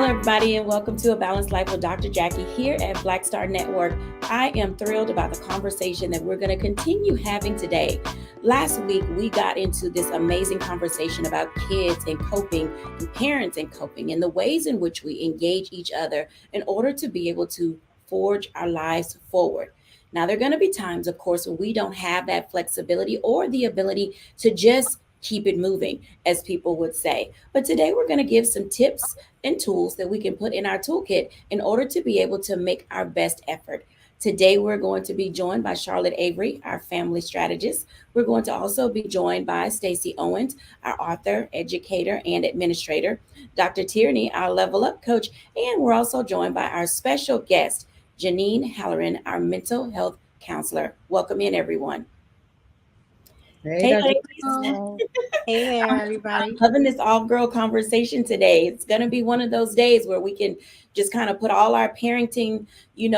everybody, and welcome to A Balanced Life with Dr. Jacquie here at Black Star Network. I am thrilled about the conversation that we're going to continue having today. Last week, we got into this amazing conversation about kids and coping, and parents and coping, and the ways in which we engage each other in order to be able to forge our lives forward. Now, there are going to be times, of course, when we don't have that flexibility or the ability to just keep it moving, as people would say. But today, we're going to give some tips and tools that we can put in our toolkit in order to be able to make our best effort. Today, we're going to be joined by Charlotte Avery, our family strategist. We're going to also be joined by Stacey Owens, our author, educator, and administrator, Dr. Tierney, our level up coach, and we're also joined by our special guest, Janine Halloran, our mental health counselor. Welcome in, everyone. Hey, Hey, Dr. ladies. Nicole. Hey there, I'm everybody. loving this all girl conversation today. It's going to be one of those days where we can just kind of put all our parenting,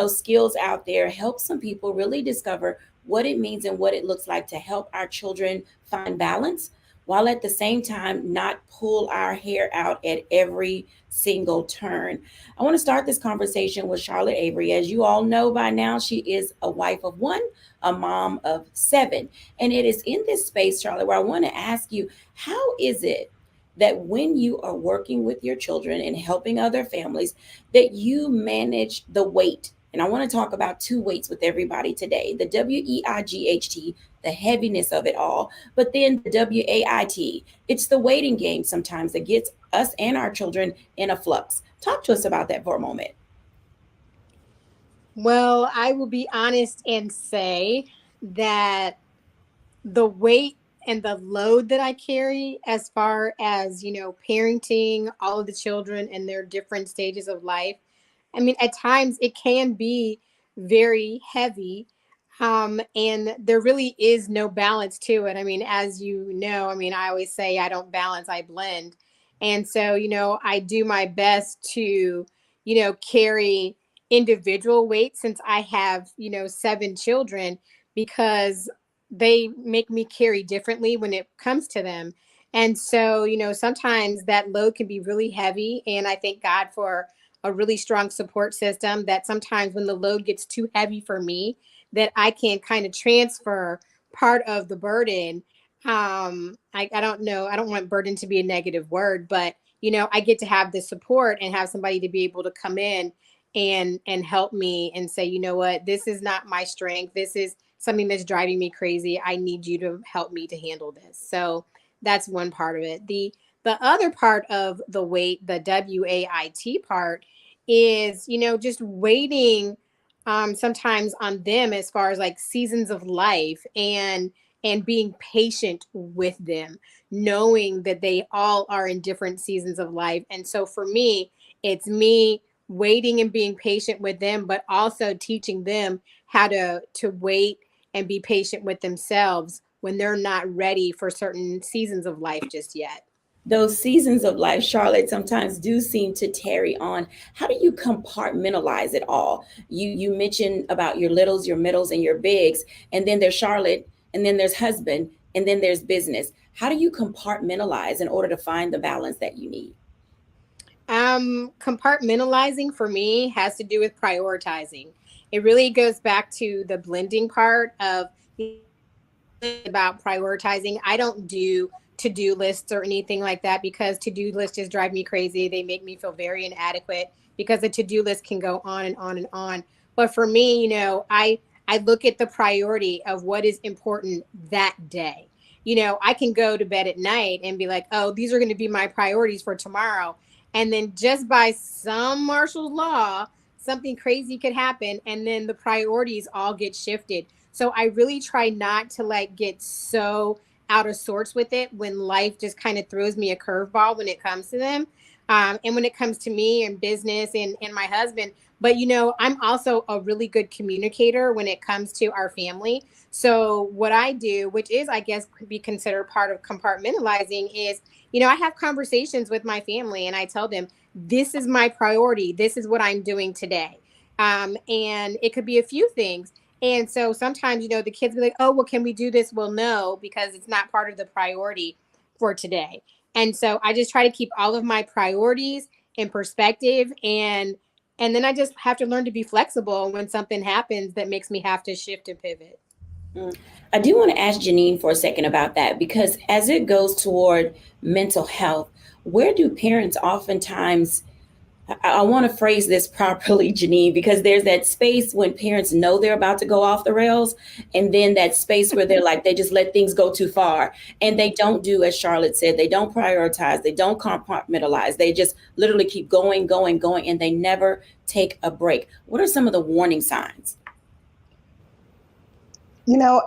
skills out there, help some people really discover what it means and what it looks like to help our children find balance while at the same time not pull our hair out at every single turn. I want to start this conversation with Charlotte Avery. As you all know by now, she is a wife of one, a mom of seven. And it is in this space, Charlotte, where I want to ask you, how is it that when you are working with your children and helping other families, that you manage the weight? And I want to talk about two weights with everybody today: the WEIGHT, the heaviness of it all, but then the WAIT. It's the waiting game sometimes that gets us and our children in a flux. Talk to us about that for a moment. Well, I will be honest and say that the weight and the load that I carry as far as, parenting all of the children and their different stages of life, I mean, at times it can be very heavy. And there really is no balance to it. I mean, as you know, I mean, I always say I don't balance, I blend. And so, I do my best to, carry individual weight since I have, seven children, because they make me carry differently when it comes to them. And so, sometimes that load can be really heavy. And I thank God for a really strong support system that sometimes when the load gets too heavy for me, that I can kind of transfer part of the burden. I don't know, I don't want burden to be a negative word, but I get to have the support and have somebody to be able to come in and help me and say, you know what, this is not my strength. This is something that's driving me crazy. I need you to help me to handle this. So that's one part of it. The other part of the weight, the WAIT part, is, just waiting sometimes on them as far as like seasons of life and being patient with them, knowing that they all are in different seasons of life. And so for me, it's me waiting and being patient with them, but also teaching them how to wait and be patient with themselves when they're not ready for certain seasons of life just yet. Those seasons of life, Charlotte, sometimes do seem to tarry on. How do you compartmentalize it all? You mentioned about your littles, your middles, and your bigs, and then there's Charlotte, and then there's husband, and then there's business. How do you compartmentalize in order to find the balance that you need? Compartmentalizing for me has to do with prioritizing. It really goes back to the blending part of about prioritizing. I don't do to-do lists or anything like that because to-do lists just drive me crazy. They make me feel very inadequate because the to-do list can go on and on and on. But for me, I look at the priority of what is important that day. I can go to bed at night and be like, oh, these are going to be my priorities for tomorrow. And then just by some martial law, something crazy could happen. And then the priorities all get shifted. So I really try not to like get so out of sorts with it when life just kind of throws me a curveball when it comes to them. And when it comes to me and business and my husband. But, I'm also a really good communicator when it comes to our family. So what I do, which is, I guess, could be considered part of compartmentalizing, is, I have conversations with my family and I tell them, this is my priority. This is what I'm doing today. And it could be a few things. And so sometimes, the kids be like, oh, well, can we do this? Well, no, because it's not part of the priority for today. And so I just try to keep all of my priorities in perspective, and then I just have to learn to be flexible when something happens that makes me have to shift and pivot. I do want to ask Janine for a second about that, because as it goes toward mental health, where do parents oftentimes, I want to phrase this properly, Janine, because there's that space when parents know they're about to go off the rails, and then that space where they're like, they just let things go too far. And they don't do, as Charlotte said, they don't prioritize, they don't compartmentalize, they just literally keep going, going, going, and they never take a break. What are some of the warning signs?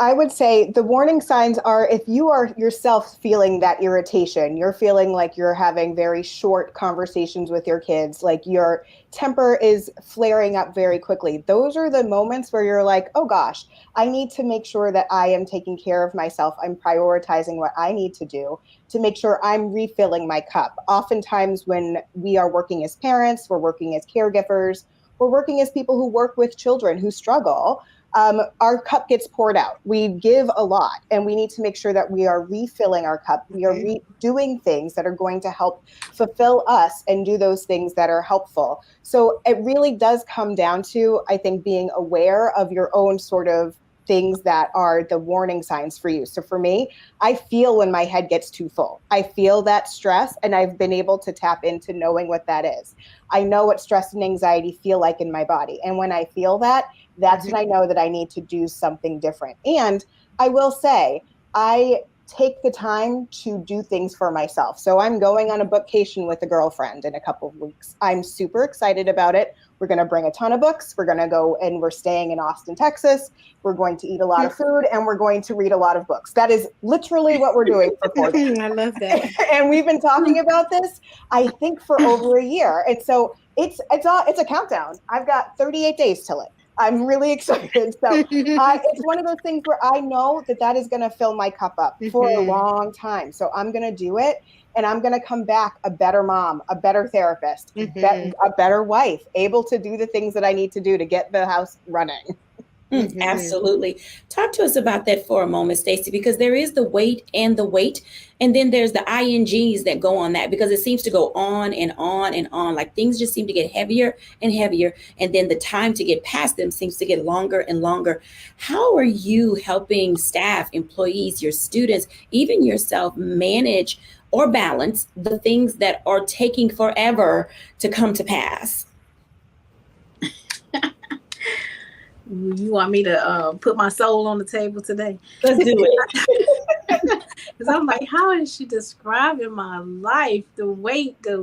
I would say the warning signs are if you are yourself feeling that irritation, you're feeling like you're having very short conversations with your kids, like your temper is flaring up very quickly. Those are the moments where you're like, oh gosh, I need to make sure that I am taking care of myself. I'm prioritizing what I need to do to make sure I'm refilling my cup. Oftentimes when we are working as parents, we're working as caregivers, we're working as people who work with children who struggle. Our cup gets poured out. We give a lot, and we need to make sure that we are refilling our cup. We are doing things that are going to help fulfill us and do those things that are helpful. So it really does come down to, I think, being aware of your own sort of things that are the warning signs for you. So for me, I feel when my head gets too full. I feel that stress, and I've been able to tap into knowing what that is. I know what stress and anxiety feel like in my body. And when I feel that, that's when I know that I need to do something different. And I will say, I take the time to do things for myself. So I'm going on a bookcation with a girlfriend in a couple of weeks. I'm super excited about it. We're going to bring a ton of books. We're going to go, and we're staying in Austin, Texas. We're going to eat a lot of food, and we're going to read a lot of books. That is literally what we're doing for 4 days. I love that. And we've been talking about this, I think, for over a year. And so it's a countdown. I've got 38 days till it. I'm really excited. So it's one of those things where I know that is going to fill my cup up for a long time. So I'm going to do it, and I'm going to come back a better mom, a better therapist, a better wife, able to do the things that I need to do to get the house running. Absolutely. Talk to us about that for a moment, Stacey, because there is the weight, and then there's the INGs that go on that, because it seems to go on and on and on. Like things just seem to get heavier and heavier, and then the time to get past them seems to get longer and longer. How are you helping staff, employees, your students, even yourself manage or balance the things that are taking forever to come to pass? You want me to put my soul on the table today? Let's do it. Because I'm like, how is she describing my life? The weight, and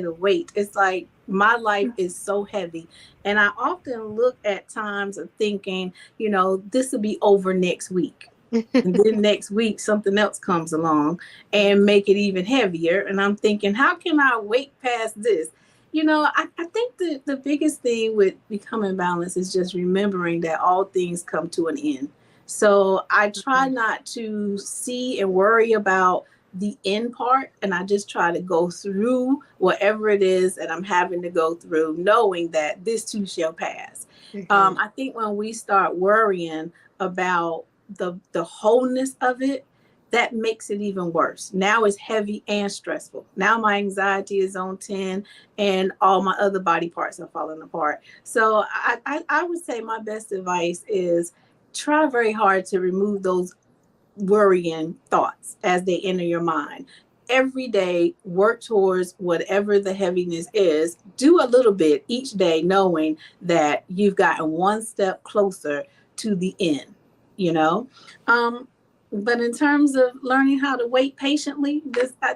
the weight. It's like my life is so heavy. And I often look at times of thinking, this will be over next week. And then next week, something else comes along and make it even heavier. And I'm thinking, how can I wait past this? I think the biggest thing with becoming balanced is just remembering that all things come to an end. So I try not to see and worry about the end part, and I just try to go through whatever it is that I'm having to go through, knowing that this too shall pass. I think when we start worrying about the wholeness of it, that makes it even worse. Now it's heavy and stressful. Now my anxiety is on 10 and all my other body parts are falling apart. So I would say my best advice is try very hard to remove those worrying thoughts as they enter your mind. Every day, work towards whatever the heaviness is. Do a little bit each day, knowing that you've gotten one step closer to the end, But in terms of learning how to wait patiently,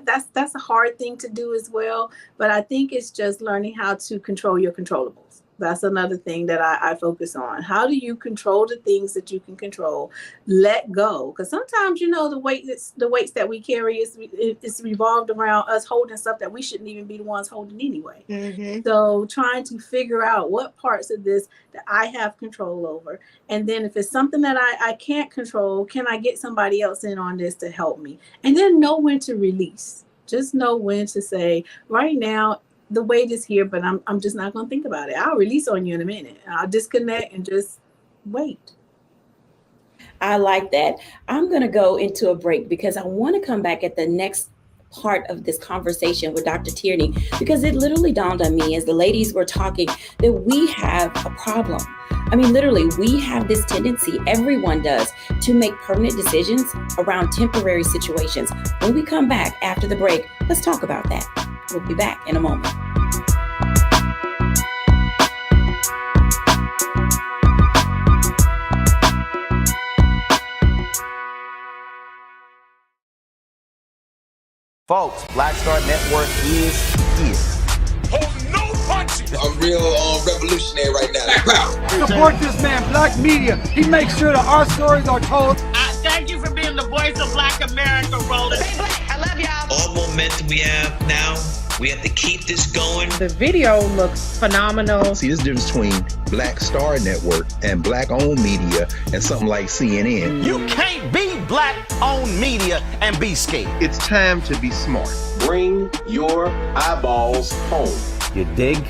that's a hard thing to do as well. But I think it's just learning how to control your controllables. That's another thing that I focus on. How do you control the things that you can control? Let go. Because sometimes, the weights that we carry is revolved around us holding stuff that we shouldn't even be the ones holding anyway. So trying to figure out what parts of this that I have control over. And then if it's something that I can't control, can I get somebody else in on this to help me? And then know when to release. Just know when to say, right now, the weight is here, but I'm just not going to think about it. I'll release on you in a minute. I'll disconnect and just wait. I like that. I'm going to go into a break because I want to come back at the next part of this conversation with Dr. Tierney, because it literally dawned on me as the ladies were talking that we have a problem. I mean, literally, we have this tendency, everyone does, to make permanent decisions around temporary situations. When we come back after the break, let's talk about that. We'll be back in a moment. Folks, Black Star Network is here. Hold no punches. I'm real revolutionary right now. Support this man, Black Media. He makes sure that our stories are told. Thank you for being the voice of Black America, Roland. Stay black. I love y'all. All momentum we have now, we have to keep this going. The video looks phenomenal. See, this difference between Black Star Network and Black-owned media and something like CNN. You can't be Black-owned media and be scared. It's time to be smart. Bring your eyeballs home. You dig?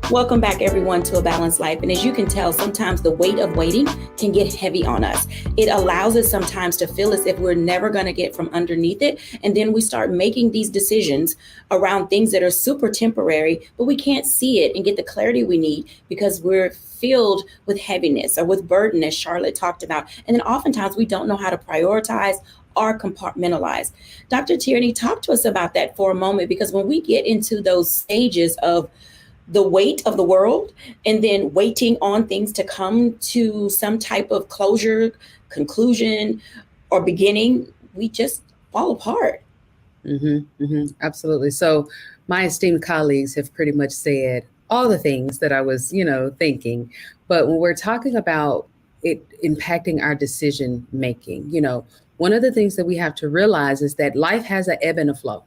Welcome back, everyone, to A Balanced Life. And as you can tell, sometimes the weight of waiting can get heavy on us. It allows us sometimes to feel as if we're never going to get from underneath it. And then we start making these decisions around things that are super temporary, but we can't see it and get the clarity we need because we're filled with heaviness or with burden, as Charlotte talked about. And then oftentimes we don't know how to prioritize or compartmentalize. Dr. Tierney, talk to us about that for a moment, because when we get into those stages of the weight of the world and then waiting on things to come to some type of closure, conclusion, or beginning, we just fall apart. Absolutely. So my esteemed colleagues have pretty much said all the things that I was, thinking. But when we're talking about it impacting our decision making, one of the things that we have to realize is that life has an ebb and a flow.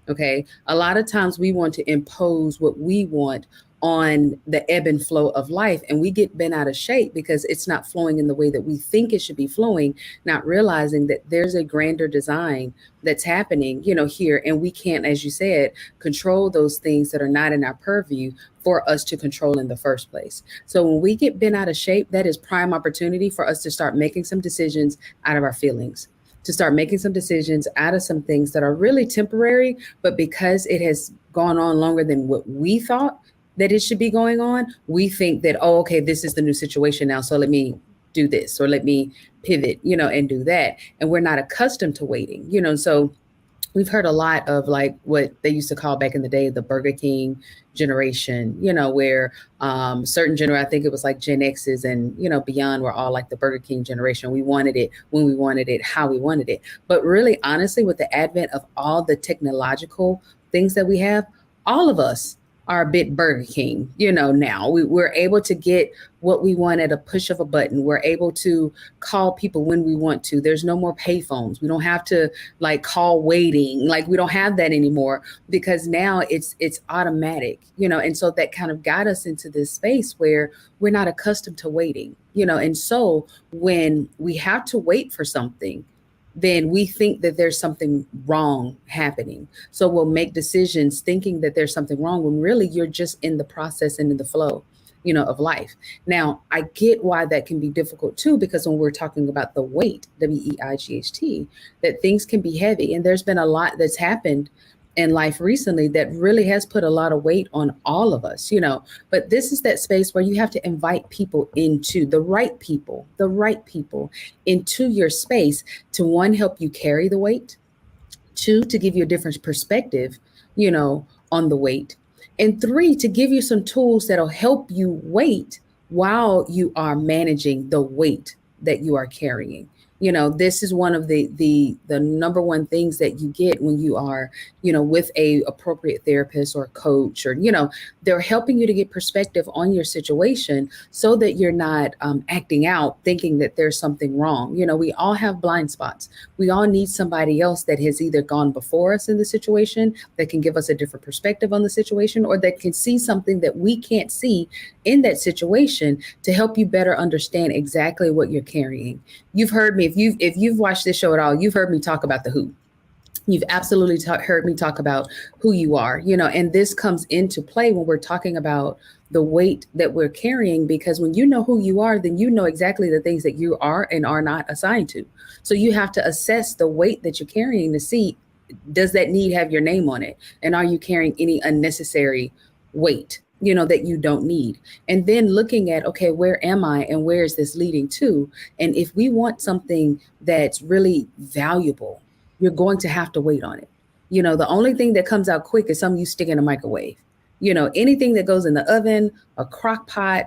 Okay. A lot of times we want to impose what we want on the ebb and flow of life, and we get bent out of shape because it's not flowing in the way that we think it should be flowing, not realizing that there's a grander design that's happening, here. And we can't, as you said, control those things that are not in our purview for us to control in the first place. So when we get bent out of shape, that is prime opportunity for us to start making some decisions out of our feelings, to start making some decisions out of some things that are really temporary, but because it has gone on longer than what we thought that it should be going on, we think that, oh, okay, this is the new situation now, so let me do this, or let me pivot, and do that. And we're not accustomed to waiting, so we've heard a lot of like what they used to call back in the day, the Burger King generation, where certain I think it was like Gen X's and, beyond were all like the Burger King generation. We wanted it when we wanted it, how we wanted it. But really, honestly, with the advent of all the technological things that we have, all of us are a bit Burger King, now. We're able to get what we want at a push of a button. We're able to call people when we want to. There's no more pay phones. We don't have to call waiting. We don't have that anymore because now it's automatic, and so that kind of got us into this space where we're not accustomed to waiting, and so when we have to wait for something, then we think that there's something wrong happening. So we'll make decisions thinking that there's something wrong when really you're just in the process and in the flow, of life. Now, I get why that can be difficult too, because when we're talking about the weight, WEIGHT, that things can be heavy. And there's been a lot that's happened in life recently that really has put a lot of weight on all of us, but this is that space where you have to invite people into the right people into your space to, one, help you carry the weight, two, to give you a different perspective, on the weight, and three, to give you some tools that'll help you wait while you are managing the weight that you are carrying. This is one of the number one things that you get when you are, with a appropriate therapist or coach, or, they're helping you to get perspective on your situation so that you're not acting out thinking that there's something wrong. We all have blind spots. We all need somebody else that has either gone before us in the situation that can give us a different perspective on the situation, or that can see something that we can't see in that situation to help you better understand exactly what you're carrying. You've heard me, if you've watched this show at all, you've heard me talk about the who. You've absolutely heard me talk about who you are, and this comes into play when we're talking about the weight that we're carrying, because when you know who you are, then you know exactly the things that you are and are not assigned to. So you have to assess the weight that you're carrying to see, does that need have your name on it? And are you carrying any unnecessary weight, that you don't need? And then looking at, okay, where am I and where is this leading to? And if we want something that's really valuable, you're going to have to wait on it. The only thing that comes out quick is something you stick in a microwave. Anything that goes in the oven, a crock pot,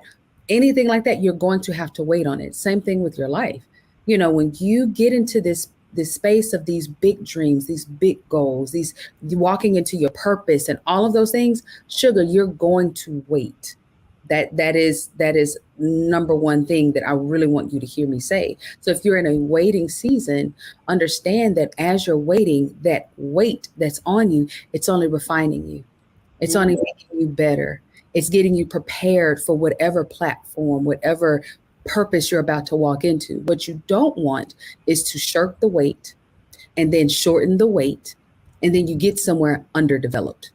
anything like that, you're going to have to wait on it. Same thing with your life. When you get into this space of these big dreams, these big goals, these walking into your purpose and all of those things, sugar, you're going to wait. That is number one thing that I really want you to hear me say. So if you're in a waiting season, understand that as you're waiting, that weight that's on you, it's only refining you. It's only making you better. It's getting you prepared for whatever platform, whatever purpose you're about to walk into. What you don't want is to shirk the weight and then shorten the wait, and then you get somewhere underdeveloped.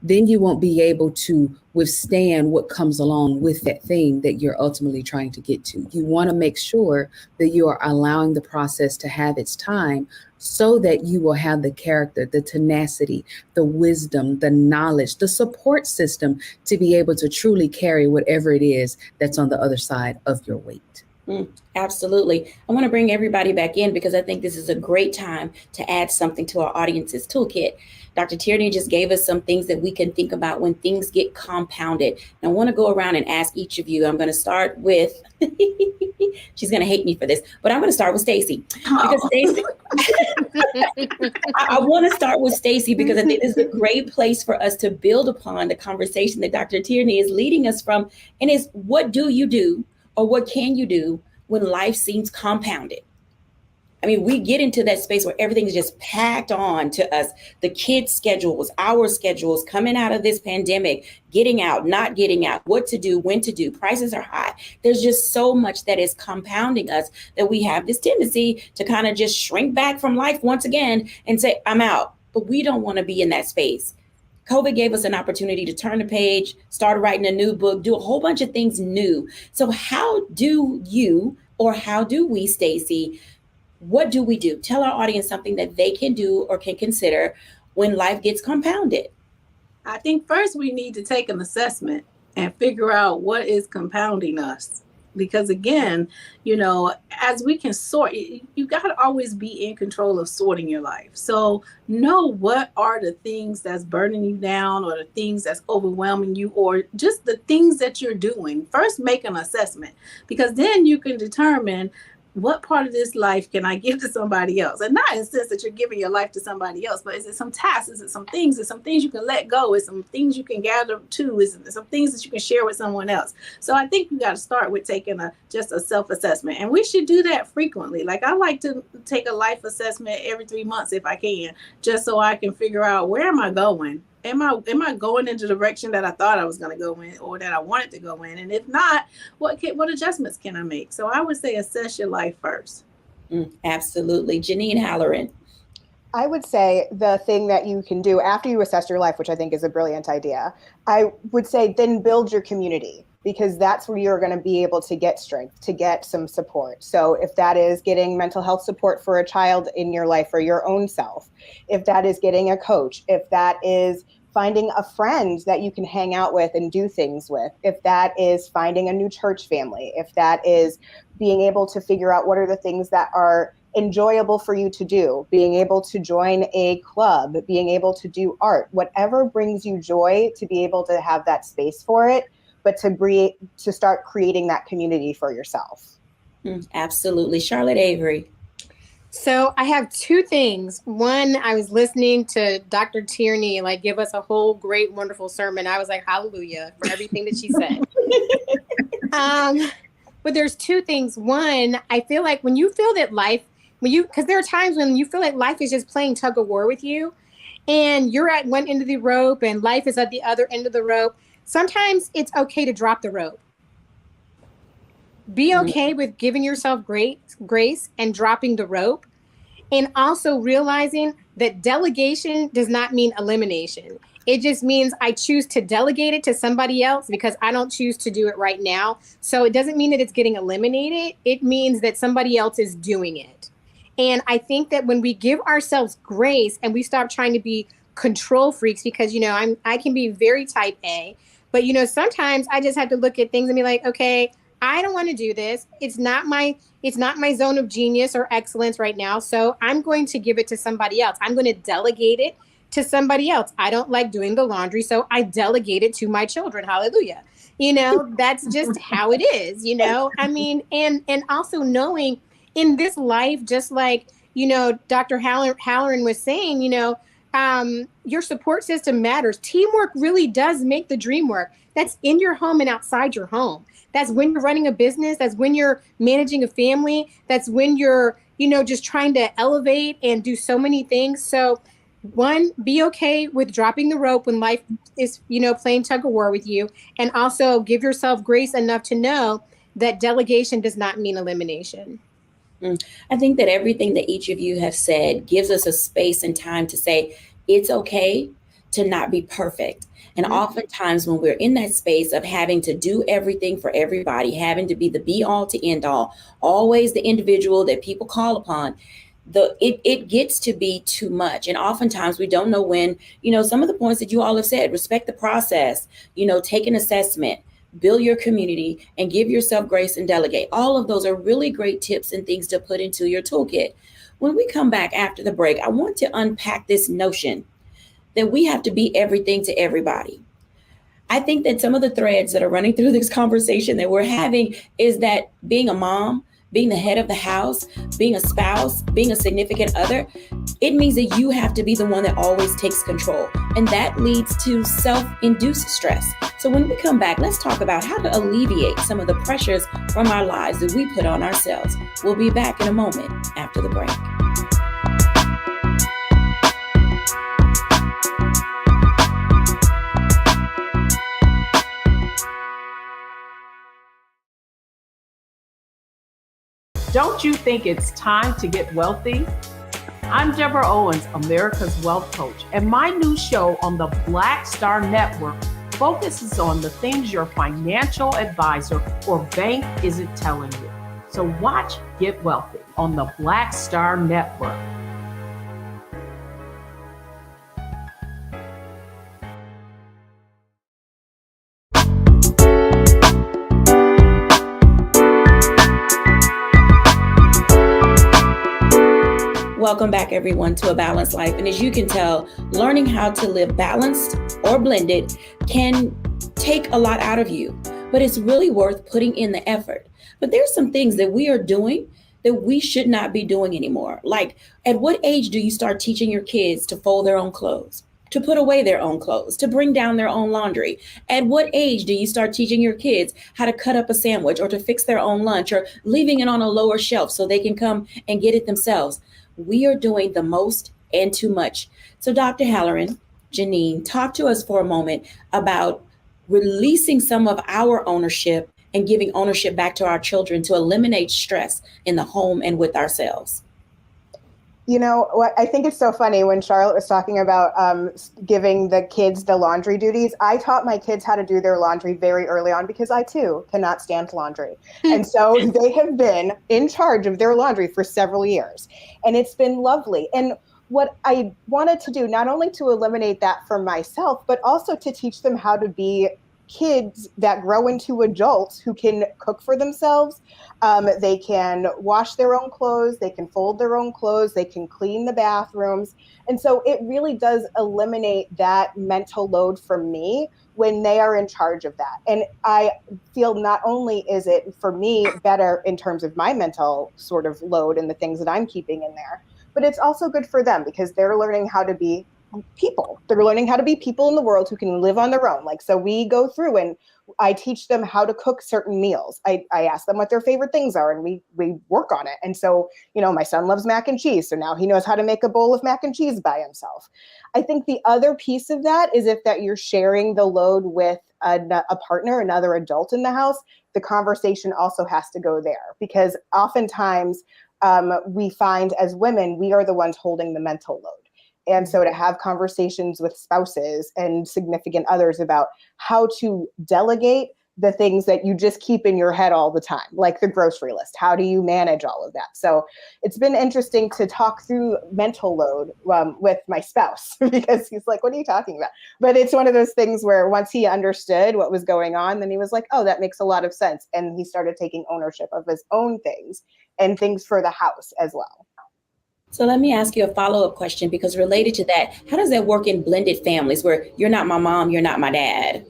Then you won't be able to withstand what comes along with that thing that you're ultimately trying to get to. You want to make sure that you are allowing the process to have its time so that you will have the character, the tenacity, the wisdom, the knowledge, the support system to be able to truly carry whatever it is that's on the other side of your weight. Absolutely. I want to bring everybody back in because I think this is a great time to add something to our audience's toolkit. Dr. Tierney just gave us some things that we can think about when things get compounded. And I want to go around and ask each of you. I'm going to start with, she's going to hate me for this, but I'm going to start with Stacy. Because Stacy, I want to start with Stacy because I think this is a great place for us to build upon the conversation that Dr. Tierney is leading us from. And is, what do you do, or what can you do when life seems compounded? I mean, we get into that space where everything is just packed on to us. The kids' schedules, our schedules, coming out of this pandemic, getting out, not getting out, what to do, when to do, prices are high. There's just so much that is compounding us that we have this tendency to kind of just shrink back from life once again and say, I'm out. But we don't want to be in that space. COVID gave us an opportunity to turn the page, start writing a new book, do a whole bunch of things new. So how do you, or how do we, Stacy, what do we do? Tell our audience something that they can do or can consider when life gets compounded. I think first we need to take an assessment and figure out what is compounding us. Because again, as we can sort, you got to always be in control of sorting your life. So know what are the things that's burning you down, or the things that's overwhelming you, or just the things that you're doing. First, make an assessment, because then you can determine what part of this life can I give to somebody else? And not in the sense that you're giving your life to somebody else, but is it some tasks? Is it some things? Is it some things you can let go? Is it some things you can gather to? Is it some things that you can share with someone else? So I think you got to start with taking just a self-assessment. And we should do that frequently. Like, I like to take a life assessment every 3 months if I can, just so I can figure out, where am I going? Am I going into the direction that I thought I was going to go in, or that I wanted to go in? And if not, what adjustments can I make? So I would say assess your life first. Absolutely. Janine Halloran. I would say the thing that you can do after you assess your life, which I think is a brilliant idea, I would say then build your community, because that's where you're going to be able to get strength, to get some support. So if that is getting mental health support for a child in your life or your own self, if that is getting a coach, if that is finding a friend that you can hang out with and do things with, if that is finding a new church family, if that is being able to figure out what are the things that are enjoyable for you to do, being able to join a club, being able to do art, whatever brings you joy, to be able to have that space for it, but to start creating that community for yourself. Absolutely. Charlotte Avery. So I have two things. One, I was listening to Dr. Tierney give us a whole great, wonderful sermon. I was like, hallelujah for everything that she said. But there's two things. One, I feel like when you feel that because there are times when you feel like life is just playing tug of war with you, and you're at one end of the rope and life is at the other end of the rope. Sometimes it's okay to drop the rope. Be okay with giving yourself grace and dropping the rope. And also realizing that delegation does not mean elimination. It just means I choose to delegate it to somebody else because I don't choose to do it right now. So it doesn't mean that it's getting eliminated. It means that somebody else is doing it. And I think that when we give ourselves grace and we stop trying to be control freaks, because, I can be very type A, but, sometimes I just have to look at things and be like, okay, I don't want to do this. It's not my zone of genius or excellence right now. So I'm going to give it to somebody else. I'm going to delegate it to somebody else. I don't like doing the laundry, so I delegate it to my children. Hallelujah. That's just how it is, I mean, and also knowing in this life, just like, Dr. Halloran was saying, your support system matters. Teamwork really does make the dream work. That's in your home and outside your home. That's when you're running a business. That's when you're managing a family. That's when you're, just trying to elevate and do so many things. So one, be okay with dropping the rope when life is, playing tug of war with you. And also give yourself grace enough to know that delegation does not mean elimination. I think that everything that each of you have said gives us a space and time to say it's okay to not be perfect. And oftentimes when we're in that space of having to do everything for everybody, having to be the be all to end all, always the individual that people call upon, it gets to be too much. And oftentimes we don't know when, some of the points that you all have said, respect the process, take an assessment, build your community, and give yourself grace and delegate. All of those are really great tips and things to put into your toolkit. When we come back after the break, I want to unpack this notion that we have to be everything to everybody. I think that some of the threads that are running through this conversation that we're having is that being a mom, being the head of the house, being a spouse, being a significant other, it means that you have to be the one that always takes control. And that leads to self-induced stress. So when we come back, let's talk about how to alleviate some of the pressures from our lives that we put on ourselves. We'll be back in a moment after the break. Don't you think it's time to get wealthy? I'm Deborah Owens, America's Wealth Coach, and my new show on the Black Star Network focuses on the things your financial advisor or bank isn't telling you. So watch Get Wealthy on the Black Star Network. Welcome back, everyone, to A Balanced Life. And as you can tell, learning how to live balanced or blended can take a lot out of you, but it's really worth putting in the effort. But there's some things that we are doing that we should not be doing anymore. Like, at what age do you start teaching your kids to fold their own clothes, to put away their own clothes, to bring down their own laundry? At what age do you start teaching your kids how to cut up a sandwich or to fix their own lunch or leaving it on a lower shelf so they can come and get it themselves? We are doing the most and too much. So Dr. Halloran, Janine, talk to us for a moment about releasing some of our ownership and giving ownership back to our children to eliminate stress in the home and with ourselves. What I think it's so funny when Charlotte was talking about giving the kids the laundry duties. I taught my kids how to do their laundry very early on because I too cannot stand laundry. And so they have been in charge of their laundry for several years. And it's been lovely. And what I wanted to do, not only to eliminate that for myself, but also to teach them how to be kids that grow into adults who can cook for themselves. They can wash their own clothes. They can fold their own clothes. They can clean the bathrooms. And so it really does eliminate that mental load for me when they are in charge of that. And I feel not only is it for me better in terms of my mental sort of load and the things that I'm keeping in there, but it's also good for them because they're learning how to be people. They're learning how to be people in the world who can live on their own. Like, so we go through and I teach them how to cook certain meals. I ask them what their favorite things are and we work on it. And so, you know, my son loves mac and cheese. So now he knows how to make a bowl of mac and cheese by himself. I think the other piece of that is if that you're sharing the load with a partner, another adult in the house, the conversation also has to go there because oftentimes we find as women, we are the ones holding the mental load. And so to have conversations with spouses and significant others about how to delegate the things that you just keep in your head all the time, like the grocery list. How do you manage all of that? So it's been interesting to talk through mental load with my spouse because he's like, what are you talking about? But it's one of those things where once he understood what was going on, then he was like, oh, that makes a lot of sense. And he started taking ownership of his own things and things for the house as well. So let me ask you a follow-up question because related to that, how does that work in blended families where you're not my mom, you're not my dad?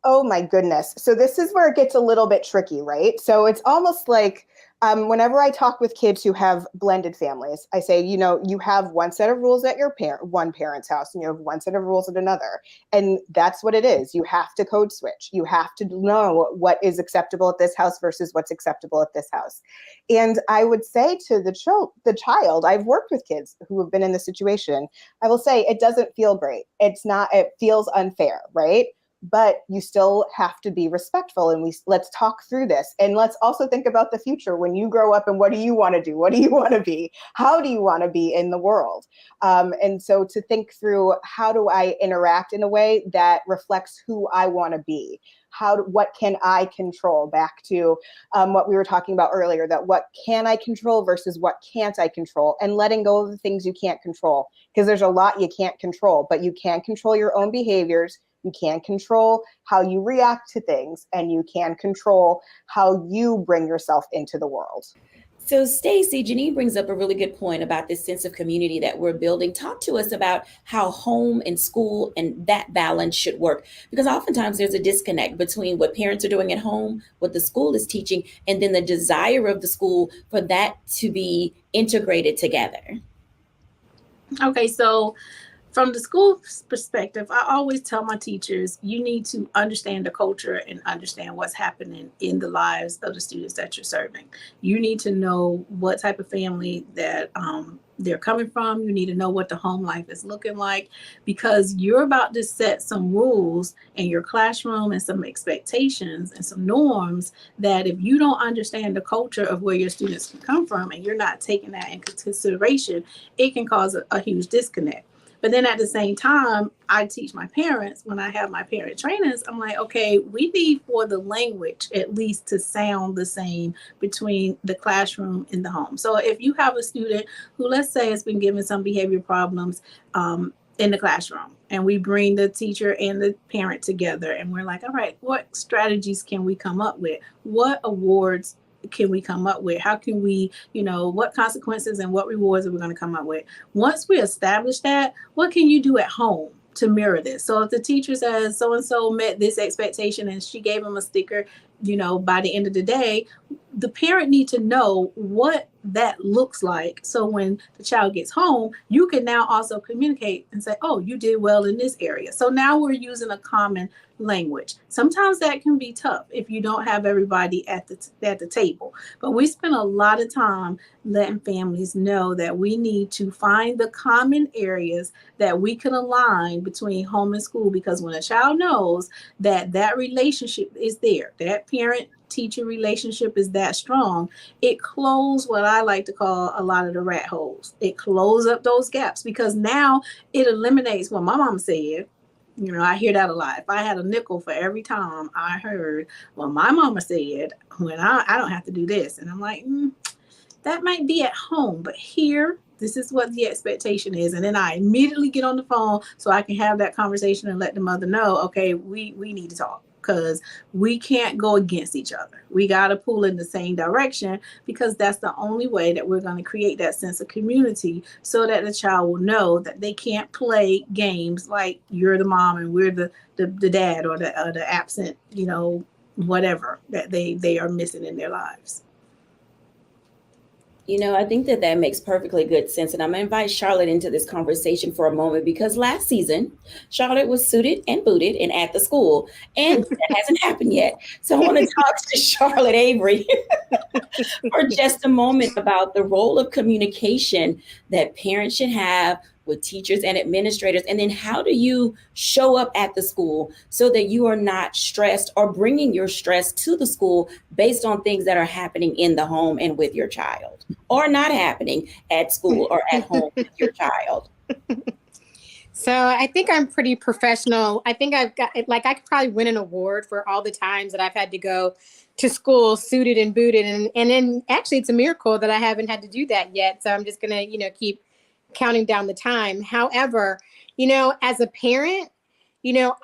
Oh my goodness. So this is where it gets a little bit tricky, right? So it's almost like whenever I talk with kids who have blended families, I say, you know, you have one set of rules at your one parent's house and you have one set of rules at another. And that's what it is. You have to code switch. You have to know what is acceptable at this house versus what's acceptable at this house. And I would say to the child, I've worked with kids who have been in this situation. I will say it doesn't feel great. It feels unfair, right? But you still have to be respectful and let's talk through this. And let's also think about the future when you grow up and what do you want to do? What do you want to be? How do you want to be in the world? And so to think through how do I interact in a way that reflects who I want to be? What can I control? Back to what we were talking about earlier, that what can I control versus what can't I control, and letting go of the things you can't control, because there's a lot you can't control, but you can control your own behaviors. You can control how you react to things, and you can control how you bring yourself into the world. So Stacey, Janine brings up a really good point about this sense of community that we're building. Talk to us about how home and school and that balance should work, because oftentimes there's a disconnect between what parents are doing at home, what the school is teaching, and then the desire of the school for that to be integrated together. Okay, so from the school perspective, I always tell my teachers, you need to understand the culture and understand what's happening in the lives of the students that you're serving. You need to know what type of family that they're coming from. You need to know what the home life is looking like, because you're about to set some rules in your classroom and some expectations and some norms that if you don't understand the culture of where your students can come from and you're not taking that into consideration, it can cause a huge disconnect. But then at the same time, I teach my parents when I have my parent trainings. I'm like, okay, we need for the language at least to sound the same between the classroom and the home. So if you have a student who, let's say, has been given some behavior problems in the classroom, and we bring the teacher and the parent together and we're like, all right, what strategies can we come up with? What awards can we come up with? How can we, what consequences and what rewards are we going to come up with? Once we establish that, what can you do at home to mirror this? So if the teacher says so-and-so met this expectation and she gave him a sticker, by the end of the day, the parent need to know what that looks like. So when the child gets home, you can now also communicate and say, oh, you did well in this area. So now we're using a common language. Sometimes that can be tough if you don't have everybody at the table. But we spend a lot of time letting families know that we need to find the common areas that we can align between home and school, because when a child knows that relationship is there, that parent-teacher relationship is that strong, it closes what I like to call a lot of the rat holes. It closes up those gaps, because now it eliminates what my mom said. I hear that a lot. If I had a nickel for every time I heard, well, my mama said, when I don't have to do this. And I'm like, that might be at home, but here, this is what the expectation is. And then I immediately get on the phone so I can have that conversation and let the mother know, okay, we need to talk. because we can't go against each other. We got to pull in the same direction, because that's the only way that we're going to create that sense of community, so that the child will know that they can't play games like you're the mom and we're the dad, or the absent, whatever that they are missing in their lives. I think that makes perfectly good sense. And I'm going to invite Charlotte into this conversation for a moment, because last season, Charlotte was suited and booted and at the school, and that hasn't happened yet. So I want to talk to Charlotte Avery for just a moment about the role of communication that parents should have with teachers and administrators. And then how do you show up at the school so that you are not stressed or bringing your stress to the school based on things that are happening in the home and with your child, or not happening at school or at home with your child? So I think I'm pretty professional. I think I've got, like, I could probably win an award for all the times that I've had to go to school suited and booted. And then actually it's a miracle that I haven't had to do that yet. So I'm just going to, keep counting down the time. However, as a parent,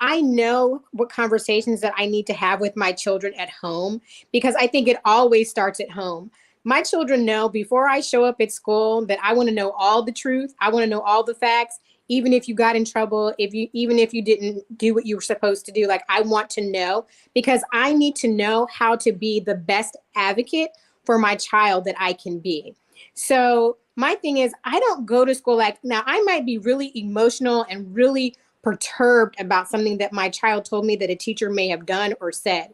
I know what conversations that I need to have with my children at home, because I think it always starts at home. My children know before I show up at school that I want to know all the truth. I want to know all the facts, even if you got in trouble, even if you didn't do what you were supposed to do. Like, I want to know, because I need to know how to be the best advocate for my child that I can be. So my thing is, I don't go to school now I might be really emotional and really perturbed about something that my child told me that a teacher may have done or said.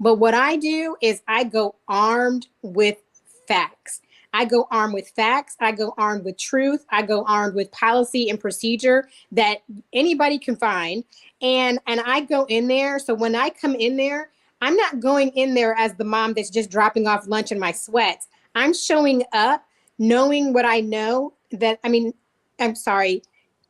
But what I do is I go armed with facts. I go armed with facts. I go armed with truth. I go armed with policy and procedure that anybody can find. And I go in there. So when I come in there, I'm not going in there as the mom that's just dropping off lunch in my sweats. I'm showing up knowing what I know,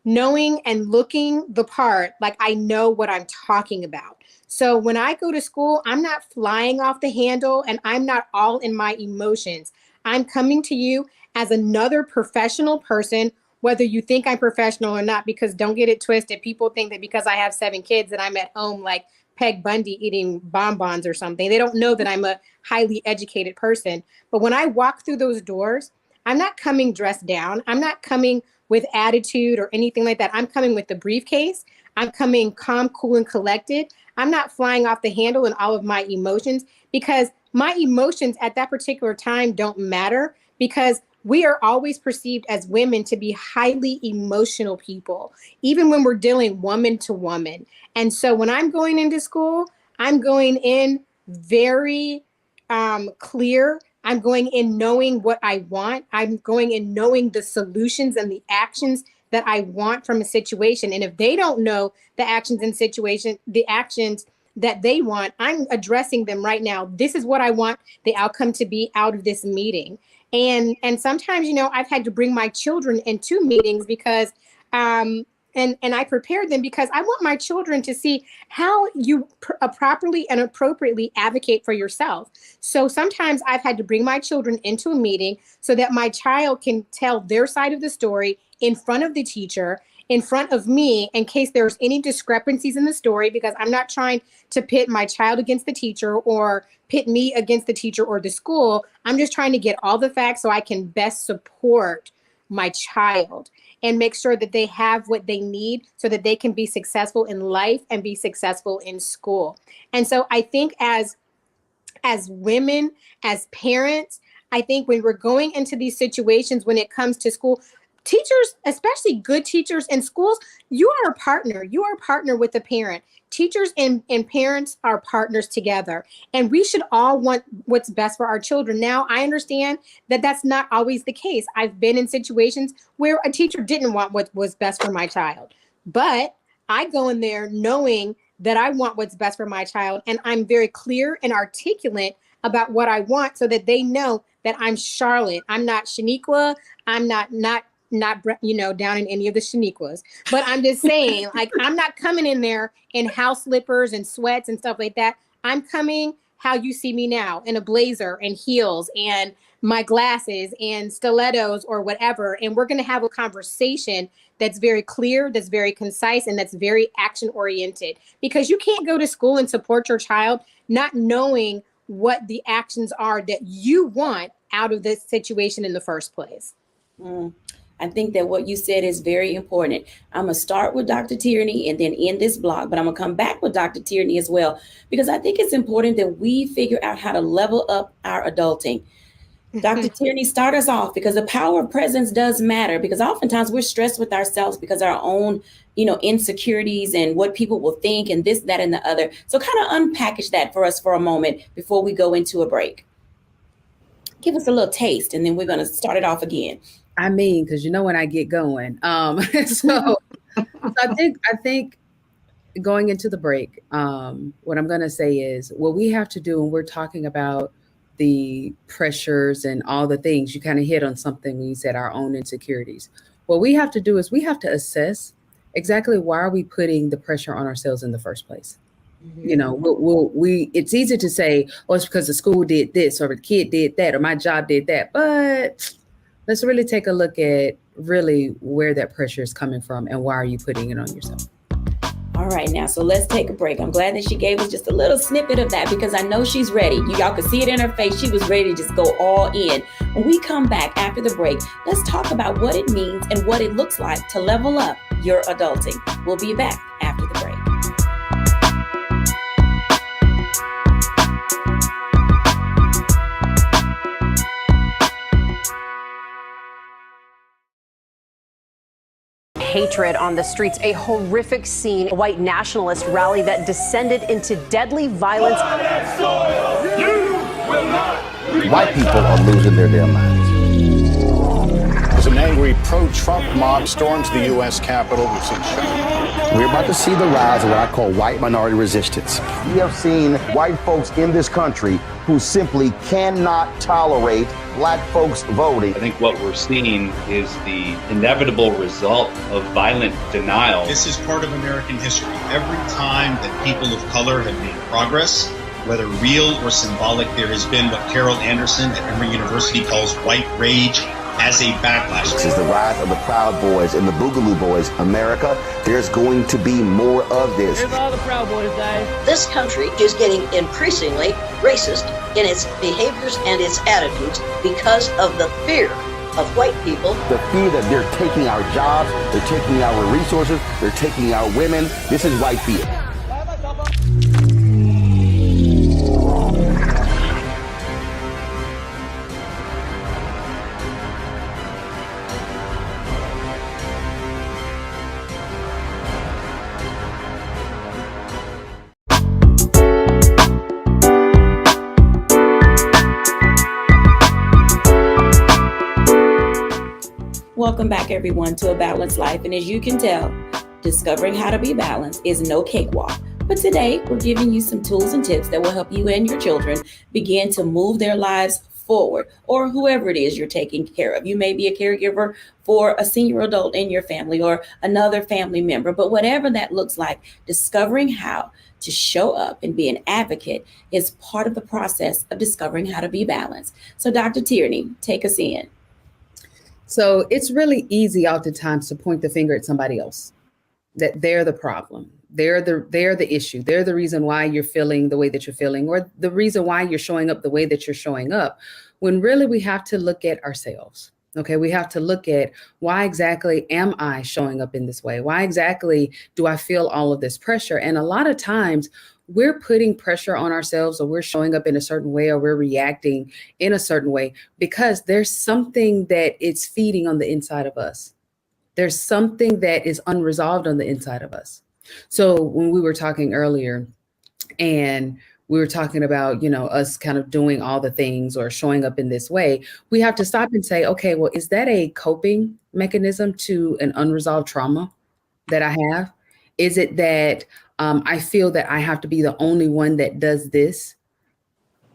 knowing and looking the part, like I know what I'm talking about. So when I go to school, I'm not flying off the handle and I'm not all in my emotions. I'm coming to you as another professional person, whether you think I'm professional or not, because don't get it twisted. People think that because I have 7 kids that I'm at home like Peg Bundy eating bonbons or something. They don't know that I'm a highly educated person. But when I walk through those doors, I'm not coming dressed down. I'm not coming with attitude or anything like that. I'm coming with the briefcase. I'm coming calm, cool, and collected. I'm not flying off the handle in all of my emotions, because my emotions at that particular time don't matter, because we are always perceived as women to be highly emotional people, even when we're dealing woman to woman. And so when I'm going into school, I'm going in very clear. I'm going in knowing what I want. I'm going in knowing the solutions and the actions that I want from a situation. And if they don't know the actions that they want, I'm addressing them right now. This is what I want the outcome to be out of this meeting. And sometimes, I've had to bring my children into meetings because and I prepared them, because I want my children to see how you properly and appropriately advocate for yourself. So sometimes I've had to bring my children into a meeting so that my child can tell their side of the story in front of the teacher, in front of me, in case there's any discrepancies in the story, because I'm not trying to pit my child against the teacher or pit me against the teacher or the school. I'm just trying to get all the facts so I can best support my child and make sure that they have what they need so that they can be successful in life and be successful in school. And so I think as women, as parents, I think when we're going into these situations, when it comes to school, teachers, especially good teachers in schools, you are a partner. You are a partner with the parent. Teachers and parents are partners together. And we should all want what's best for our children. Now, I understand that that's not always the case. I've been in situations where a teacher didn't want what was best for my child. But I go in there knowing that I want what's best for my child. And I'm very clear and articulate about what I want so that they know that I'm Charlotte. I'm not Shaniqua. I'm not down in any of the Shaniquas, but I'm just saying, like, I'm not coming in there in house slippers and sweats and stuff like that. I'm coming how you see me now, in a blazer and heels and my glasses and stilettos or whatever. And we're going to have a conversation that's very clear, that's very concise, and that's very action oriented, because you can't go to school and support your child not knowing what the actions are that you want out of this situation in the first place. I think that what you said is very important. I'm going to start with Dr. Tierney and then end this block, but I'm going to come back with Dr. Tierney as well, because I think it's important that we figure out how to level up our adulting. Dr. Tierney, start us off, because the power of presence does matter, because oftentimes we're stressed with ourselves because our own, insecurities and what people will think and this, that, and the other. So kind of unpackage that for us for a moment before we go into a break. Give us a little taste, and then we're going to start it off again. I mean, because when I get going. So I think going into the break, what I'm going to say is what we have to do when we're talking about the pressures and all the things. You kind of hit on something when you said our own insecurities. What we have to do is we have to assess exactly why are we putting the pressure on ourselves in the first place. It's easy to say, oh, it's because the school did this or the kid did that or my job did that. But let's really take a look at really where that pressure is coming from and why are you putting it on yourself. All right, now, so let's take a break. I'm glad that she gave us just a little snippet of that, because I know she's ready. Y'all could see it in her face. She was ready to just go all in. When we come back after the break, let's talk about what it means and what it looks like to level up your adulting. We'll be back after the break. Hatred on the streets, a horrific scene, a white nationalist rally that descended into deadly violence. White people are losing their damn minds. As an angry pro-Trump mob storms the U.S. Capitol, we've seen We're about to see the rise of what I call white minority resistance. We have seen white folks in this country who simply cannot tolerate black folks voting. I think what we're seeing is the inevitable result of violent denial. This is part of American history. Every time that people of color have made progress, whether real or symbolic, there has been what Carol Anderson at Emory University calls white rage as a backlash. This is the rise of the Proud Boys and the Boogaloo Boys. America, there's going to be more of this. Here's all the Proud Boys, guys. This country is getting increasingly racist in its behaviors and its attitudes because of the fear of white people. The fear that they're taking our jobs, they're taking our resources, they're taking our women. This is white fear. Welcome back, everyone, to A Balanced Life. And as you can tell, discovering how to be balanced is no cakewalk. But today, we're giving you some tools and tips that will help you and your children begin to move their lives forward, or whoever it is you're taking care of. You may be a caregiver for a senior adult in your family or another family member, but whatever that looks like, discovering how to show up and be an advocate is part of the process of discovering how to be balanced. So Dr. Tierney, take us in. So it's really easy oftentimes to point the finger at somebody else, that they're the problem. They're the issue. They're the reason why you're feeling the way that you're feeling, or the reason why you're showing up the way that you're showing up, when really we have to look at ourselves. Okay, we have to look at why exactly am I showing up in this way? Why exactly do I feel all of this pressure? And a lot of times we're putting pressure on ourselves, or we're showing up in a certain way, or we're reacting in a certain way because there's something that it's feeding on the inside of us. There's something that is unresolved on the inside of us. So when we were talking earlier and we were talking about, us kind of doing all the things or showing up in this way, we have to stop and say, okay, well, is that a coping mechanism to an unresolved trauma that I have? Is it that I feel that I have to be the only one that does this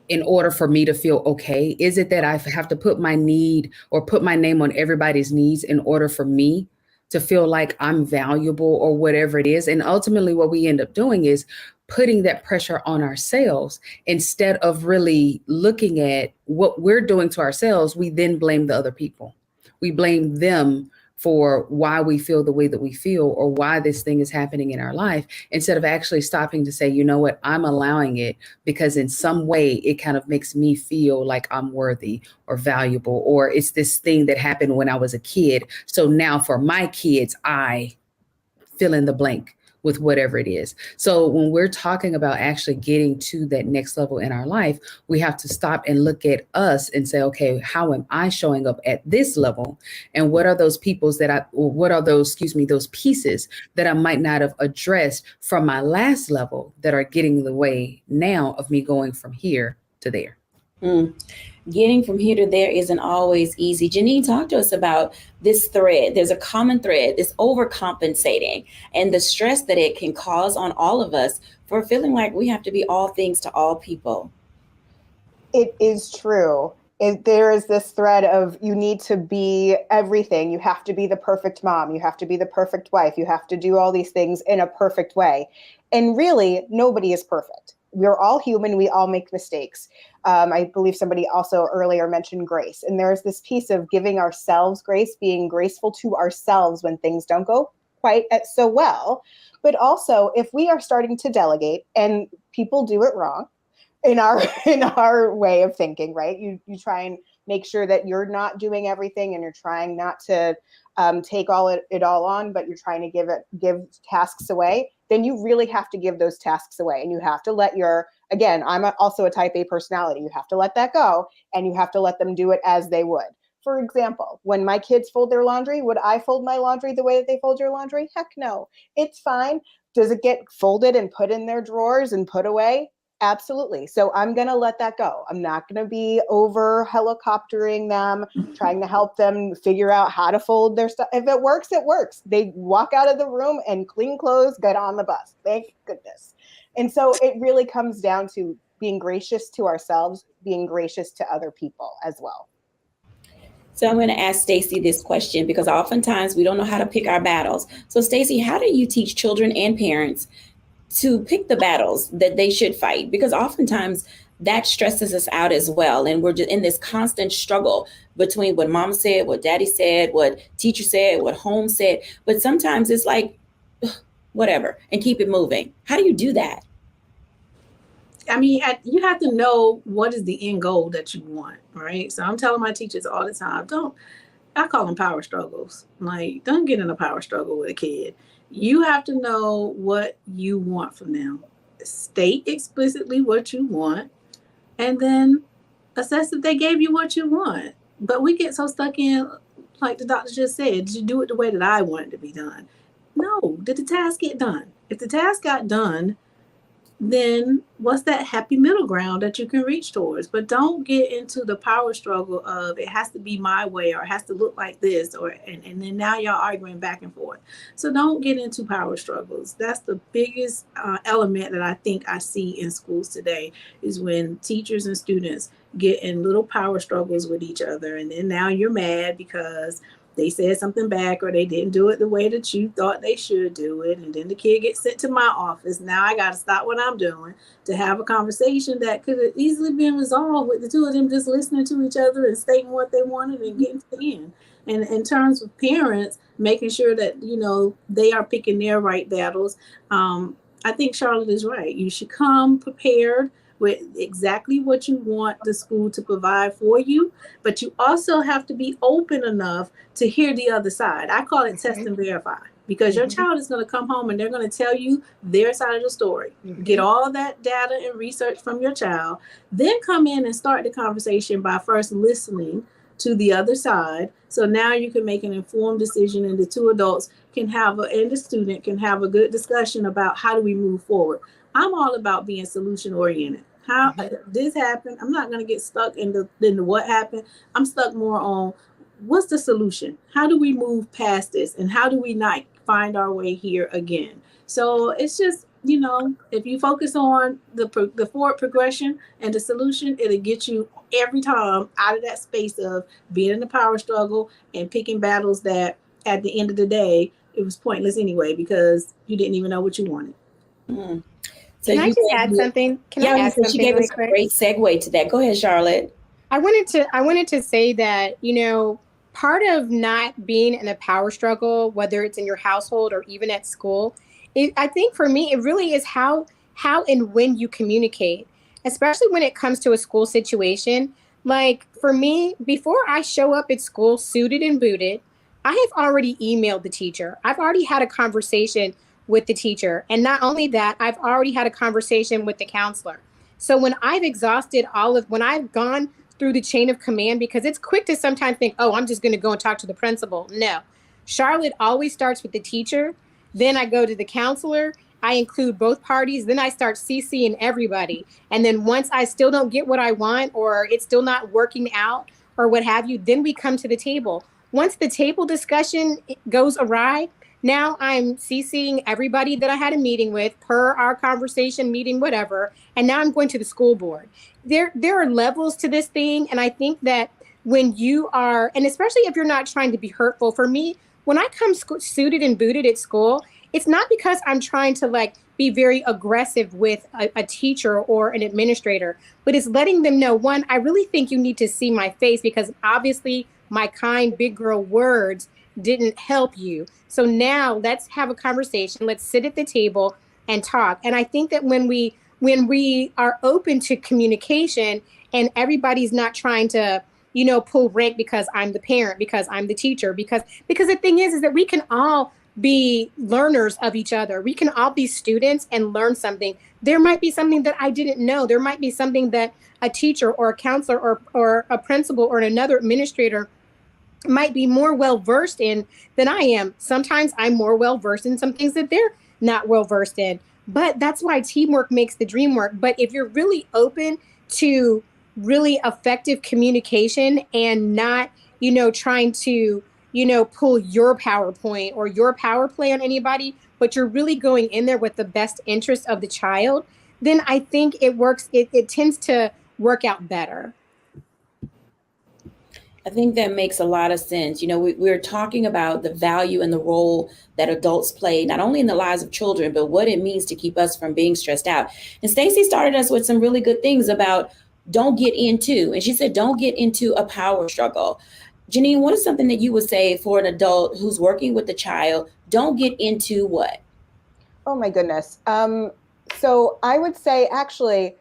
in order for me to feel okay? Is it that I have to put my need or put my name on everybody's needs in order for me to feel like I'm valuable or whatever it is? And ultimately what we end up doing is putting that pressure on ourselves instead of really looking at what we're doing to ourselves. We then blame the other people. We blame them for why we feel the way that we feel or why this thing is happening in our life, instead of actually stopping to say, you know what, I'm allowing it because in some way it kind of makes me feel like I'm worthy or valuable, or it's this thing that happened when I was a kid. So now for my kids, I fill in the blank with whatever it is. So when we're talking about actually getting to that next level in our life, we have to stop and look at us and say, okay, how am I showing up at this level? And what are those those pieces that I might not have addressed from my last level that are getting in the way now of me going from here to there? Getting from here to there isn't always easy. Janine, talk to us about this thread. There's a common thread, this overcompensating and the stress that it can cause on all of us for feeling like we have to be all things to all people. It is true. There is this thread of you need to be everything. You have to be the perfect mom. You have to be the perfect wife. You have to do all these things in a perfect way. And really, nobody is perfect. We're all human. We all make mistakes. I believe somebody also earlier mentioned grace. And there's this piece of giving ourselves grace, being graceful to ourselves when things don't go quite so well. But also, if we are starting to delegate and people do it wrong, in our way of thinking, right? You try and make sure that you're not doing everything and you're trying not to take it all on, but you're trying to give tasks away. Then you really have to give those tasks away, and you have to let again, I'm also a type A personality. You have to let that go, and you have to let them do it as they would. For example, when my kids fold their laundry, would I fold my laundry the way that they fold your laundry? Heck no. It's fine. Does it get folded and put in their drawers and put away? Absolutely. So I'm going to let that go. I'm not going to be over helicoptering them, trying to help them figure out how to fold their stuff. If it works, it works. They walk out of the room and clean clothes, get on the bus. Thank goodness. And so it really comes down to being gracious to ourselves, being gracious to other people as well. So I'm going to ask Stacey this question because oftentimes we don't know how to pick our battles. So Stacey, how do you teach children and parents to pick the battles that they should fight? Because oftentimes that stresses us out as well. And we're just in this constant struggle between what mom said, what daddy said, what teacher said, what home said. But sometimes it's like, whatever, and keep it moving. How do you do that? I mean, you have to know what is the end goal that you want, right? So I'm telling my teachers all the time, I call them power struggles. Like, don't get in a power struggle with a kid. You have to know what you want from them. State explicitly what you want, and then assess if they gave you what you want. But we get so stuck in, like the doctor just said, did you do it the way that I want it to be done? No. Did the task get done? If the task got done, then what's that happy middle ground that you can reach towards? But don't get into the power struggle of it has to be my way or it has to look like this, and then now y'all arguing back and forth. So don't get into power struggles. That's the biggest element that I think I see in schools today, is when teachers and students get in little power struggles with each other, and then now you're mad because they said something back or they didn't do it the way that you thought they should do it. And then the kid gets sent to my office. Now I got to stop what I'm doing to have a conversation that could have easily been resolved with the two of them just listening to each other and stating what they wanted and getting to the end. And in terms of parents, making sure that, they are picking their right battles. I think Charlotte is right. You should come prepared with exactly what you want the school to provide for you, but you also have to be open enough to hear the other side. I call it test and verify, because your child is going to come home and they're going to tell you their side of the story. Get all that data and research from your child, then come in and start the conversation by first listening to the other side. So now you can make an informed decision, and the two adults and the student can have a good discussion about how do we move forward. I'm all about being solution oriented. How this happened, I'm not going to get stuck in the what happened. I'm stuck more on what's the solution? How do we move past this? And how do we not find our way here again? So it's just, if you focus on the forward progression and the solution, it'll get you every time out of that space of being in the power struggle and picking battles that at the end of the day, it was pointless anyway, because you didn't even know what you wanted. So Can I just add something? Can I add something? She gave really us a quick? great segue to that. Go ahead, Charlotte. I wanted to say that, part of not being in a power struggle, whether it's in your household or even at school, I think for me, it really is how and when you communicate, especially when it comes to a school situation. Like for me, before I show up at school suited and booted, I have already emailed the teacher. I've already had a conversation with the teacher. And not only that, I've already had a conversation with the counselor. So when when I've gone through the chain of command, because it's quick to sometimes think, oh, I'm just going to go and talk to the principal. No, Charlotte always starts with the teacher. Then I go to the counselor. I include both parties. Then I start CCing everybody. And then once I still don't get what I want, or it's still not working out or what have you, then we come to the table. Once the table discussion goes awry, now I'm CCing everybody that I had a meeting with per our conversation meeting, whatever. And now I'm going to the school board. There are levels to this thing. And I think that when you are, and especially if you're not trying to be hurtful, for me, when I come suited and booted at school, it's not because I'm trying to be very aggressive with a teacher or an administrator, but it's letting them know, one, I really think you need to see my face, because obviously my kind big girl words didn't help you. So now let's have a conversation. Let's sit at the table and talk. And I think that when we are open to communication and everybody's not trying to, pull rank because I'm the parent, because I'm the teacher, because the thing is that we can all be learners of each other. We can all be students and learn something. There might be something that I didn't know. There might be something that a teacher or a counselor or a principal or another administrator might be more well-versed in than I am. Sometimes I'm more well-versed in some things that they're not well-versed in. But that's why teamwork makes the dream work. But if you're really open to really effective communication and not, trying to, pull your PowerPoint or your power play on anybody, but you're really going in there with the best interest of the child, then I think it works. It tends to work out better. I think that makes a lot of sense. We're talking about the value and the role that adults play, not only in the lives of children, but what it means to keep us from being stressed out. And Stacey started us with some really good things about don't get into, and she said, don't get into a power struggle. Janine, what is something that you would say for an adult who's working with the child? Don't get into what? Oh my goodness. So I would say, actually,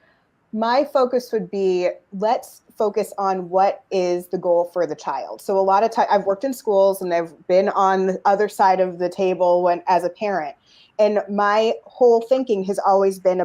my focus would be, let's focus on what is the goal for the child. So a lot of time I've worked in schools and I've been on the other side of the table as a parent. And my whole thinking has always been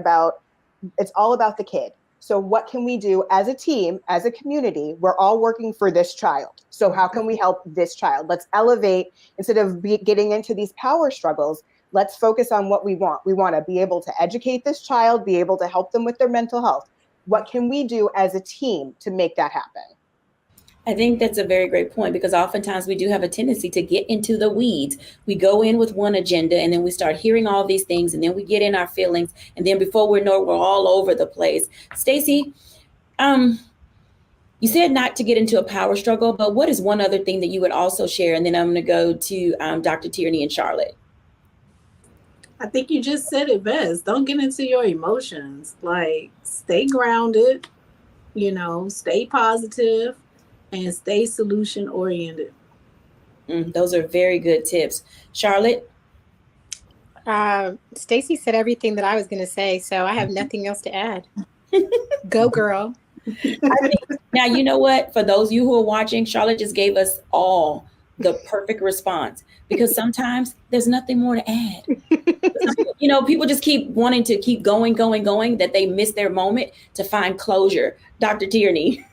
it's all about the kid. So what can we do as a team, as a community? We're all working for this child. So how can we help this child? Let's elevate, instead of getting into these power struggles. Let's focus on what we want. We want to be able to educate this child, be able to help them with their mental health. What can we do as a team to make that happen? I think that's a very great point, because oftentimes we do have a tendency to get into the weeds. We go in with one agenda and then we start hearing all these things and then we get in our feelings. And then before we know it, we're all over the place. Stacey, you said not to get into a power struggle, but what is one other thing that you would also share? And then I'm going to go to Dr. Tierney and Charlotte. I think you just said it best. Don't get into your emotions. Stay grounded, stay positive, and stay solution oriented. Those are very good tips. Charlotte? Stacey said everything that I was going to say, so I have nothing else to add. Go, girl. Now, you know what? For those of you who are watching, Charlotte just gave us all the perfect response, because sometimes there's nothing more to add. People just keep wanting to keep going, that they miss their moment to find closure. Dr. Tierney.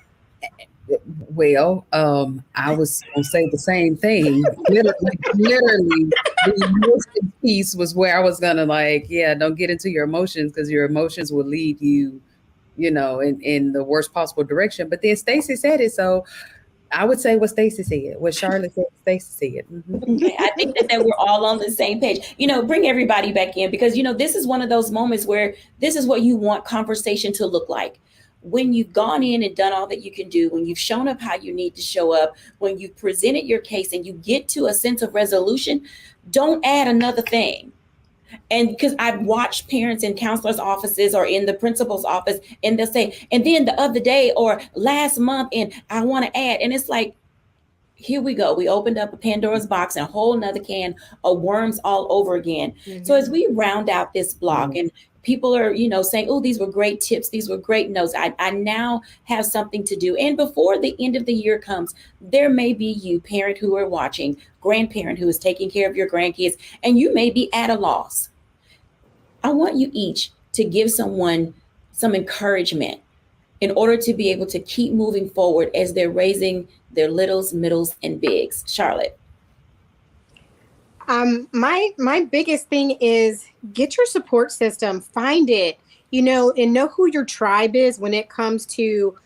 Well, I was going to say the same thing. Literally, the emotion piece was where I was going to don't get into your emotions, because your emotions will lead you, in the worst possible direction. But then Stacey said it, so I would say what Stacey said, what Charlotte said, Stacey said. Mm-hmm. Okay, I think that we're all on the same page. Bring everybody back in, because, this is one of those moments where this is what you want conversation to look like. When you've gone in and done all that you can do, when you've shown up how you need to show up, when you've presented your case and you get to a sense of resolution, don't add another thing. And because I've watched parents in counselors' offices or in the principal's office, and they'll say, and then the other day or last month, and I want to add. And it's like, here we go. We opened up a Pandora's box and a whole nother can of worms all over again. Mm-hmm. So as we round out this block, and people are, saying, oh, these were great tips. These were great notes. I now have something to do. And before the end of the year comes, there may be you, parent who are watching, grandparent who is taking care of your grandkids, and you may be at a loss. I want you each to give someone some encouragement in order to be able to keep moving forward as they're raising their littles, middles, and bigs. Charlotte. My biggest thing is get your support system, find it, and know who your tribe is when it comes to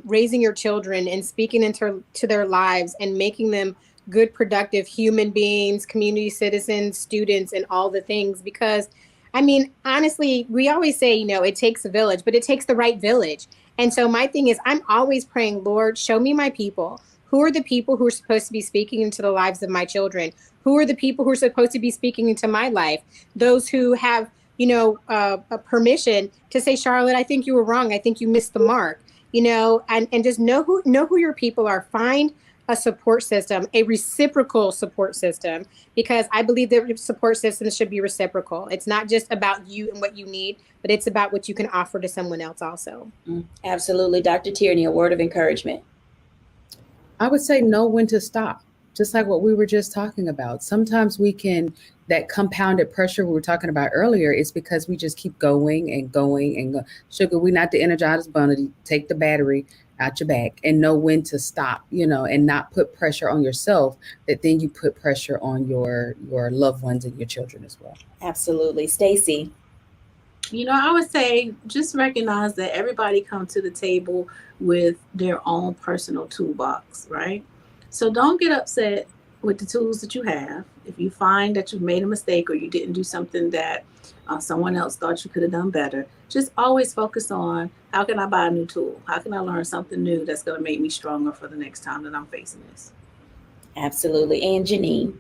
raising your children and speaking into their lives and making them good, productive human beings, community citizens, students, and all the things. Because, honestly, we always say, it takes a village, but it takes the right village. And so my thing is, I'm always praying, Lord, show me my people. Who are the people who are supposed to be speaking into the lives of my children? Who are the people who are supposed to be speaking into my life? Those who have, a permission to say, Charlotte, I think you were wrong. I think you missed the mark, and just know who your people are. Find a support system, a reciprocal support system, because I believe that support systems should be reciprocal. It's not just about you and what you need, but it's about what you can offer to someone else also. Absolutely. Dr. Tierney, a word of encouragement. I would say know when to stop, just like what we were just talking about. Sometimes that compounded pressure we were talking about earlier is because we just keep going and going and go. Sugar, we're not the Energized Bunny. Take the battery out your back and know when to stop, and not put pressure on yourself, that then you put pressure on your loved ones and your children as well. Absolutely. Stacy. I would say just recognize that everybody comes to the table with their own personal toolbox, right? So don't get upset with the tools that you have. If you find that you've made a mistake or you didn't do something that someone else thought you could have done better, just always focus on, how can I buy a new tool? How can I learn something new that's going to make me stronger for the next time that I'm facing this? Absolutely. And Janine.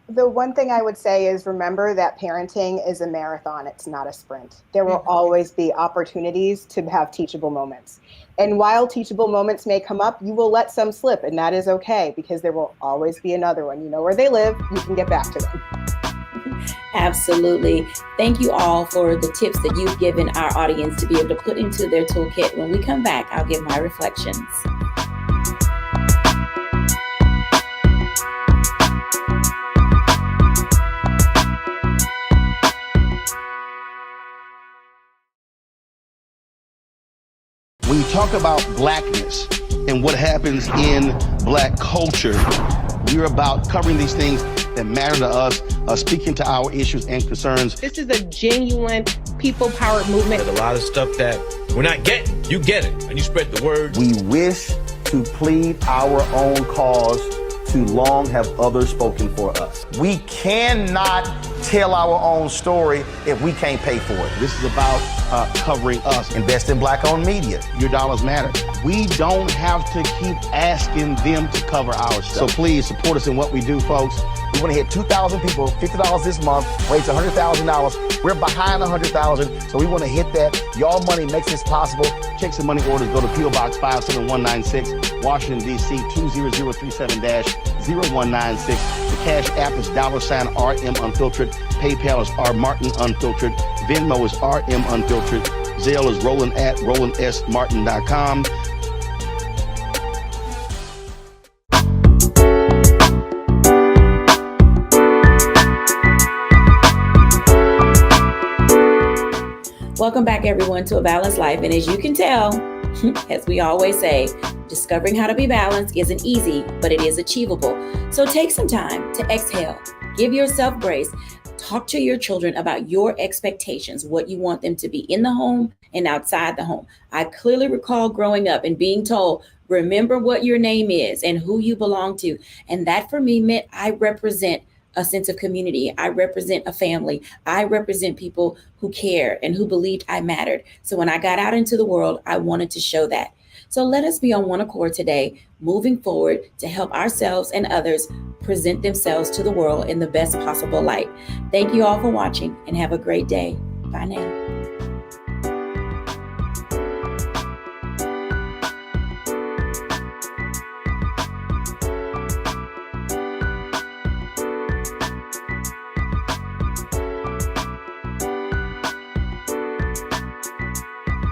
The one thing I would say is remember that parenting is a marathon. It's not a sprint. There will always be opportunities to have teachable moments. And while teachable moments may come up, you will let some slip, and that is okay, because there will always be another one. You know where they live, you can get back to them. Absolutely. Thank you all for the tips that you've given our audience to be able to put into their toolkit. When we come back, I'll give my reflections. When you talk about blackness and what happens in Black culture, we're about covering these things that matter to us, speaking to our issues and concerns. This is a genuine people-powered movement. There's a lot of stuff that we're not getting. You get it, and you spread the word. We wish to plead our own cause. Too long have others spoken for us. We cannot tell our own story if we can't pay for it. This is about covering us. Invest in Black-owned media. Your dollars matter. We don't have to keep asking them to cover our stuff. So please support us in what we do, folks. We want to hit 2,000 people, $50 this month, raise $100,000. We're behind 100,000, so we want to hit that. Y'all money makes this possible. Checks and money orders go to P.O. Box 57196, Washington, D.C. 20037-0196. The Cash App is $RM Unfiltered. PayPal is R Martin Unfiltered. Venmo is RM Unfiltered. Zelle is Roland at RolandSMartin.com. Welcome back, everyone, to A Balanced Life. And as you can tell, as we always say, discovering how to be balanced isn't easy, but it is achievable. So take some time to exhale, give yourself grace, talk to your children about your expectations, what you want them to be in the home and outside the home. I clearly recall growing up and being told, remember what your name is and who you belong to. And that for me meant I represent a sense of community. I represent a family. I represent people who care and who believed I mattered. So when I got out into the world, I wanted to show that. So let us be on one accord today, moving forward to help ourselves and others present themselves to the world in the best possible light. Thank you all for watching and have a great day. Bye now.